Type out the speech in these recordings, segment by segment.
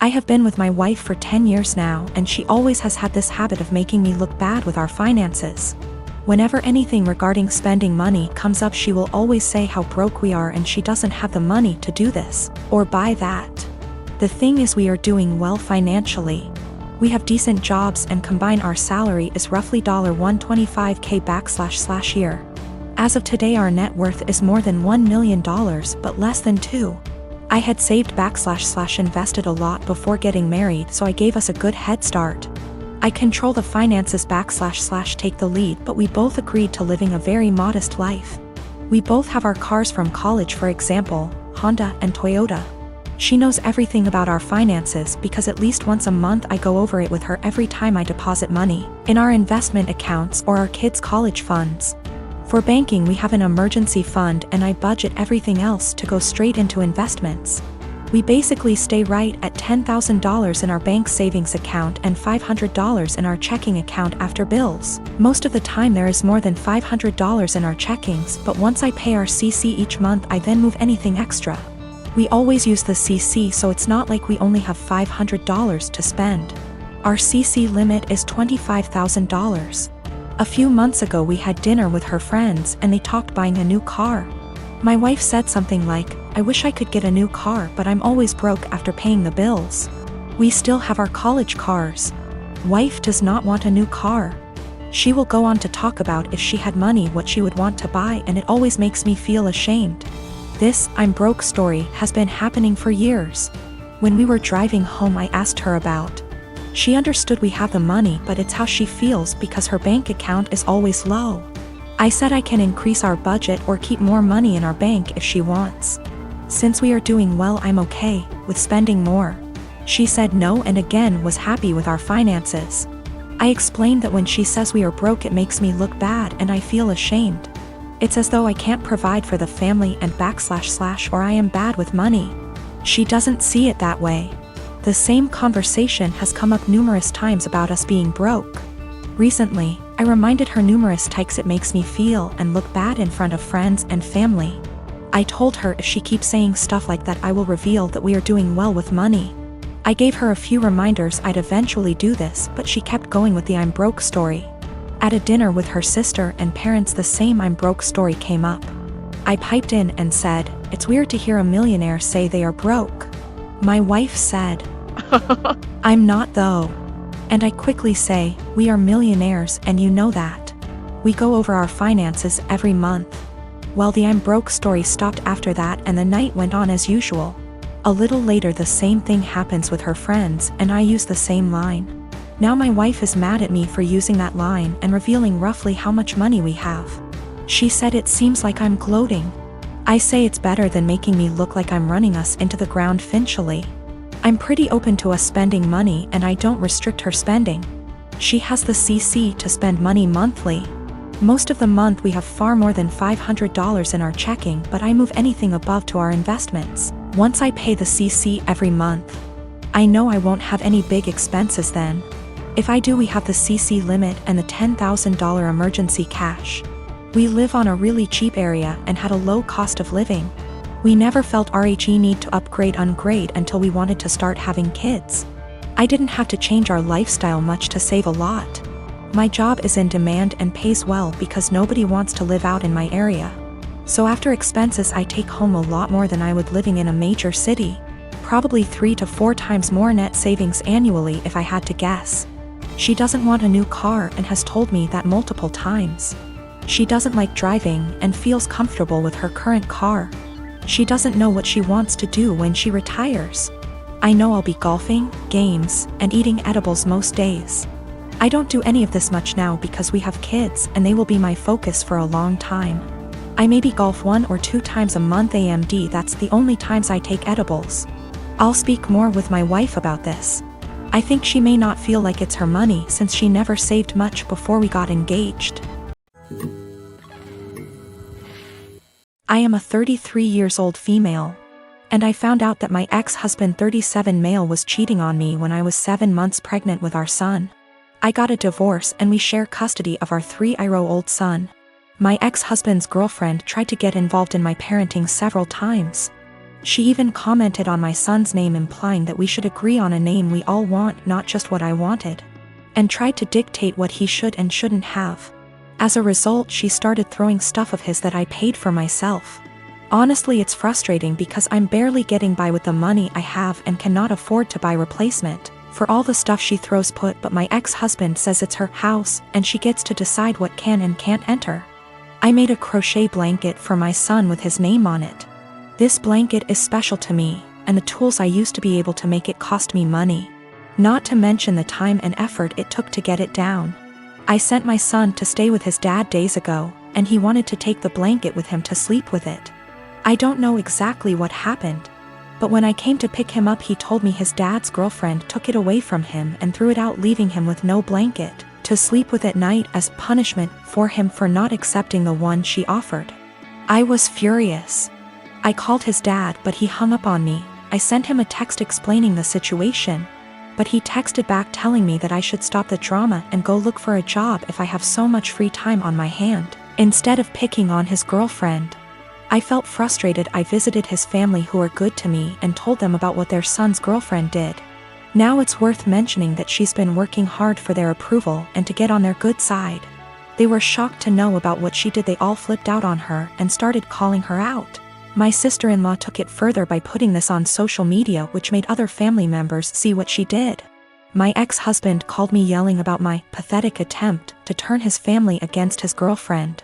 I have been with my wife for 10 years now, and she always has had this habit of making me look bad with our finances. Whenever anything regarding spending money comes up, she will always say how broke we are and she doesn't have the money to do this or buy that. The thing is, we are doing well financially. We have decent jobs and combine our salary is roughly $125K year. As of today, our net worth is more than $1 million but less than 2. I had saved invested a lot before getting married, so I gave us a good head start. I control the finances take the lead, but we both agreed to living a very modest life. We both have our cars from college, for example, Honda and Toyota. She knows everything about our finances because at least once a month I go over it with her every time I deposit money in our investment accounts or our kids' college funds. For banking, we have an emergency fund and I budget everything else to go straight into investments. We basically stay right at $10,000 in our bank savings account and $500 in our checking account after bills. Most of the time there is more than $500 in our checkings, but once I pay our CC each month, I then move anything extra. We always use the CC, so it's not like we only have $500 to spend. Our CC limit is $25,000. A few months ago we had dinner with her friends and they talked buying a new car. My wife said something like, "I wish I could get a new car, but I'm always broke after paying the bills. We still have our college cars." Wife does not want a new car. She will go on to talk about if she had money what she would want to buy, and it always makes me feel ashamed. This "I'm broke" story has been happening for years. When we were driving home, I asked her about. She understood we have the money, but it's how she feels because her bank account is always low. I said I can increase our budget or keep more money in our bank if she wants. Since we are doing well, I'm okay with spending more. She said no and again was happy with our finances. I explained that when she says we are broke, it makes me look bad and I feel ashamed. It's as though I can't provide for the family and / or I am bad with money. She doesn't see it that way. The same conversation has come up numerous times about us being broke. Recently, I reminded her numerous times it makes me feel and look bad in front of friends and family. I told her if she keeps saying stuff like that, I will reveal that we are doing well with money. I gave her a few reminders I'd eventually do this, but she kept going with the "I'm broke" story. At a dinner with her sister and parents, the same "I'm broke" story came up. I piped in and said, "It's weird to hear a millionaire say they are broke." My wife said, "I'm not though." And I quickly say, "We are millionaires and you know that. We go over our finances every month." Well, the "I'm broke" story stopped after that and the night went on as usual. A little later the same thing happens with her friends and I use the same line. Now my wife is mad at me for using that line and revealing roughly how much money we have. She said it seems like I'm gloating. I say it's better than making me look like I'm running us into the ground financially. I'm pretty open to us spending money and I don't restrict her spending. She has the CC to spend money monthly. Most of the month we have far more than $500 in our checking, but I move anything above to our investments once I pay the CC every month. I know I won't have any big expenses then. If I do, we have the CC limit and the $10,000 emergency cash. We live on a really cheap area and had a low cost of living. We never felt RHE need to upgrade until we wanted to start having kids. I didn't have to change our lifestyle much to save a lot. My job is in demand and pays well because nobody wants to live out in my area. So after expenses I take home a lot more than I would living in a major city. Probably 3 to 4 times more net savings annually if I had to guess. She doesn't want a new car and has told me that multiple times. She doesn't like driving and feels comfortable with her current car. She doesn't know what she wants to do when she retires. I know I'll be golfing, games, and eating edibles most days. I don't do any of this much now because we have kids and they will be my focus for a long time. I maybe golf 1 or 2 times a month AMD, that's the only times I take edibles. I'll speak more with my wife about this. I think she may not feel like it's her money since she never saved much before we got engaged. I am a 33 years old female. And I found out that my ex-husband 37 male was cheating on me when I was 7 months pregnant with our son. I got a divorce and we share custody of our 3-year-old son. My ex-husband's girlfriend tried to get involved in my parenting several times. She even commented on my son's name, implying that we should agree on a name we all want, not just what I wanted, and tried to dictate what he should and shouldn't have. As a result, she started throwing stuff of his that I paid for myself. Honestly, it's frustrating because I'm barely getting by with the money I have and cannot afford to buy replacement for all the stuff she throws but my ex-husband says it's her house and she gets to decide what can and can't enter. I made a crochet blanket for my son with his name on it. This blanket is special to me, and the tools I used to be able to make it cost me money. Not to mention the time and effort it took to get it down. I sent my son to stay with his dad days ago, and he wanted to take the blanket with him to sleep with it. I don't know exactly what happened, but when I came to pick him up, he told me his dad's girlfriend took it away from him and threw it out, leaving him with no blanket to sleep with at night as punishment for him for not accepting the one she offered. I was furious. I called his dad, but he hung up on me. I sent him a text explaining the situation, but he texted back telling me that I should stop the drama and go look for a job if I have so much free time on my hand, instead of picking on his girlfriend. I felt frustrated. I visited his family, who are good to me, and told them about what their son's girlfriend did. Now it's worth mentioning that she's been working hard for their approval and to get on their good side. They were shocked to know about what she did. They all flipped out on her and started calling her out. My sister-in-law took it further by putting this on social media, which made other family members see what she did. My ex-husband called me, yelling about my pathetic attempt to turn his family against his girlfriend.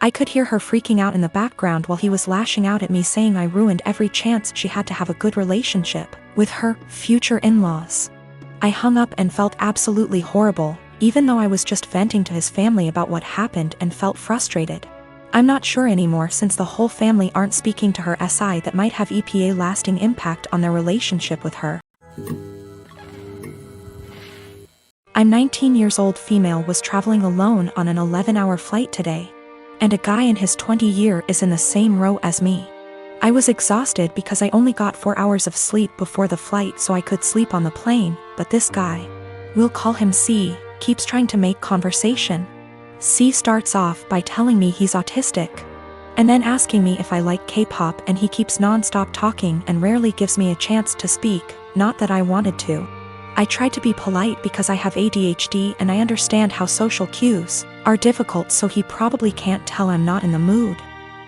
I could hear her freaking out in the background while he was lashing out at me, saying I ruined every chance she had to have a good relationship with her future in-laws. I hung up and felt absolutely horrible, even though I was just venting to his family about what happened and felt frustrated. I'm not sure anymore, since the whole family aren't speaking to her, that might have a lasting impact on their relationship with her. I'm 19 years old, female, was traveling alone on an 11-hour flight today, and a guy in his 20s is in the same row as me. I was exhausted because I only got 4 hours of sleep before the flight so I could sleep on the plane, but this guy, we'll call him C, keeps trying to make conversation. C starts off by telling me he's autistic, and then asking me if I like K-pop, and he keeps non-stop talking and rarely gives me a chance to speak, not that I wanted to. I tried to be polite because I have ADHD and I understand how social cues are difficult, so he probably can't tell I'm not in the mood.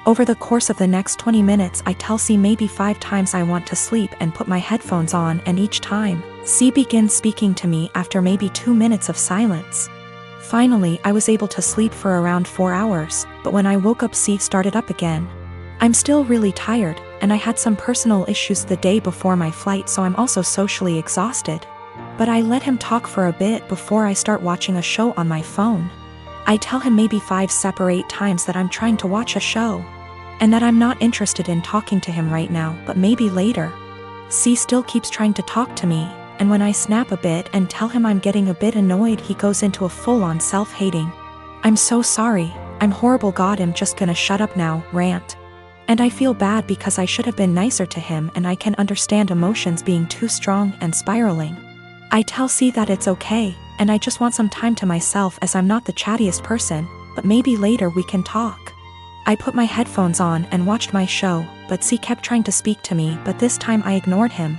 Over the course of the next 20 minutes, I tell C maybe 5 times I want to sleep and put my headphones on, and each time, C begins speaking to me after maybe 2 minutes of silence. Finally, I was able to sleep for around 4 hours, but when I woke up, C started up again. I'm still really tired, and I had some personal issues the day before my flight, so I'm also socially exhausted. But I let him talk for a bit before I start watching a show on my phone. I tell him maybe 5 separate times that I'm trying to watch a show, and that I'm not interested in talking to him right now, but maybe later. C still keeps trying to talk to me, and when I snap a bit and tell him I'm getting a bit annoyed, he goes into a full-on self-hating, "I'm so sorry, I'm horrible, God, I'm just gonna shut up now" rant. And I feel bad because I should have been nicer to him, and I can understand emotions being too strong and spiraling. I tell C that it's okay, and I just want some time to myself as I'm not the chattiest person, but maybe later we can talk. I put my headphones on and watched my show, but C kept trying to speak to me, but this time I ignored him,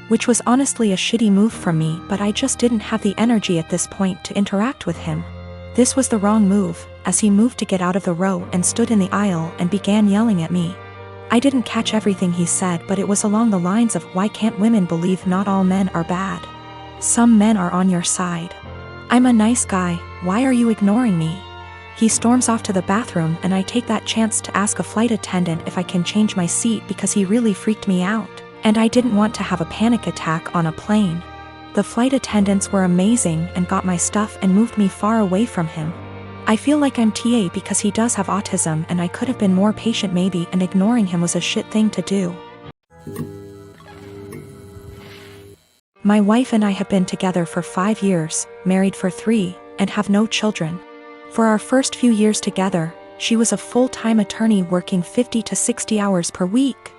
which was honestly a shitty move from me, but I just didn't have the energy at this point to interact with him. This was the wrong move, as he moved to get out of the row and stood in the aisle and began yelling at me. I didn't catch everything he said, but it was along the lines of, "Why can't women believe not all men are bad? Some men are on your side. I'm a nice guy, why are you ignoring me?" He storms off to the bathroom, and I take that chance to ask a flight attendant if I can change my seat because he really freaked me out, and I didn't want to have a panic attack on a plane. The flight attendants were amazing and got my stuff and moved me far away from him. I feel like I'm TA because he does have autism, and I could have been more patient maybe, and ignoring him was a shit thing to do. My wife and I have been together for 5 years, married for 3, and have no children. For our first few years together, she was a full-time attorney working 50 to 60 hours per week.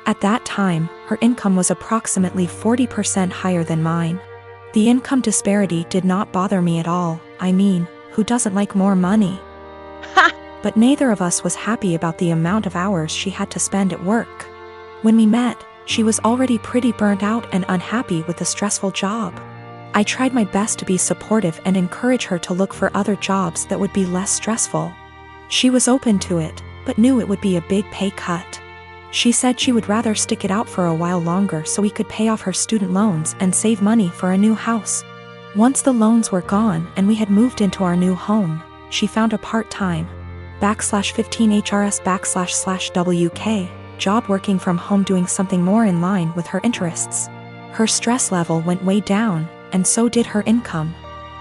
At that time, her income was approximately 40% higher than mine. The income disparity did not bother me at all. I mean, who doesn't like more money? But neither of us was happy about the amount of hours she had to spend at work. When we met, she was already pretty burnt out and unhappy with the stressful job. I tried my best to be supportive and encourage her to look for other jobs that would be less stressful. She was open to it, but knew it would be a big pay cut. She said she would rather stick it out for a while longer so we could pay off her student loans and save money for a new house. Once the loans were gone and we had moved into our new home, she found a part-time /15HRS//WK job working from home doing something more in line with her interests. Her stress level went way down, and so did her income.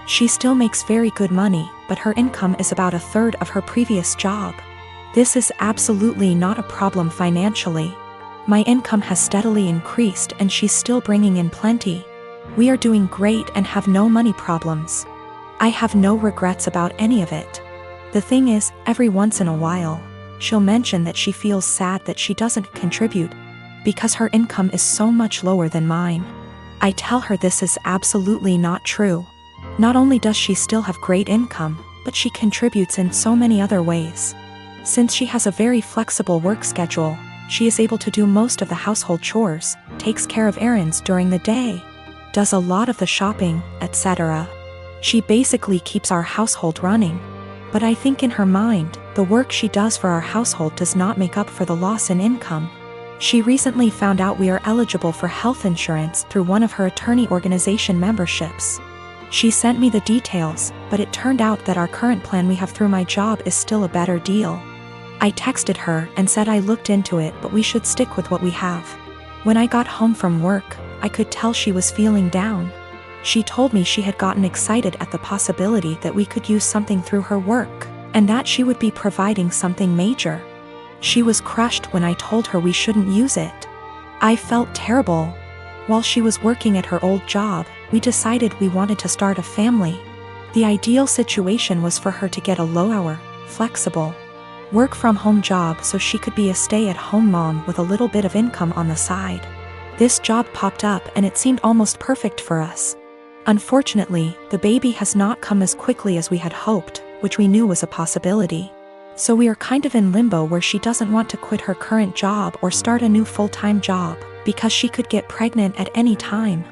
She still makes very good money, but her income is about a third of her previous job. This is absolutely not a problem financially. My income has steadily increased and she's still bringing in plenty. We are doing great and have no money problems. I have no regrets about any of it. The thing is, every once in a while, she'll mention that she feels sad that she doesn't contribute because her income is so much lower than mine. I tell her this is absolutely not true. Not only does she still have great income, but she contributes in so many other ways. Since she has a very flexible work schedule, she is able to do most of the household chores, takes care of errands during the day, does a lot of the shopping, etc. She basically keeps our household running. But I think in her mind, the work she does for our household does not make up for the loss in income. She recently found out we are eligible for health insurance through one of her attorney organization memberships. She sent me the details, but it turned out that our current plan we have through my job is still a better deal. I texted her and said I looked into it, but we should stick with what we have. When I got home from work, I could tell she was feeling down. She told me she had gotten excited at the possibility that we could use something through her work, and that she would be providing something major. She was crushed when I told her we shouldn't use it. I felt terrible. While she was working at her old job, we decided we wanted to start a family. The ideal situation was for her to get a low-hour, flexible, work-from-home job so she could be a stay-at-home mom with a little bit of income on the side. This job popped up and it seemed almost perfect for us. Unfortunately, the baby has not come as quickly as we had hoped, which we knew was a possibility. So we are kind of in limbo where she doesn't want to quit her current job or start a new full-time job, because she could get pregnant at any time.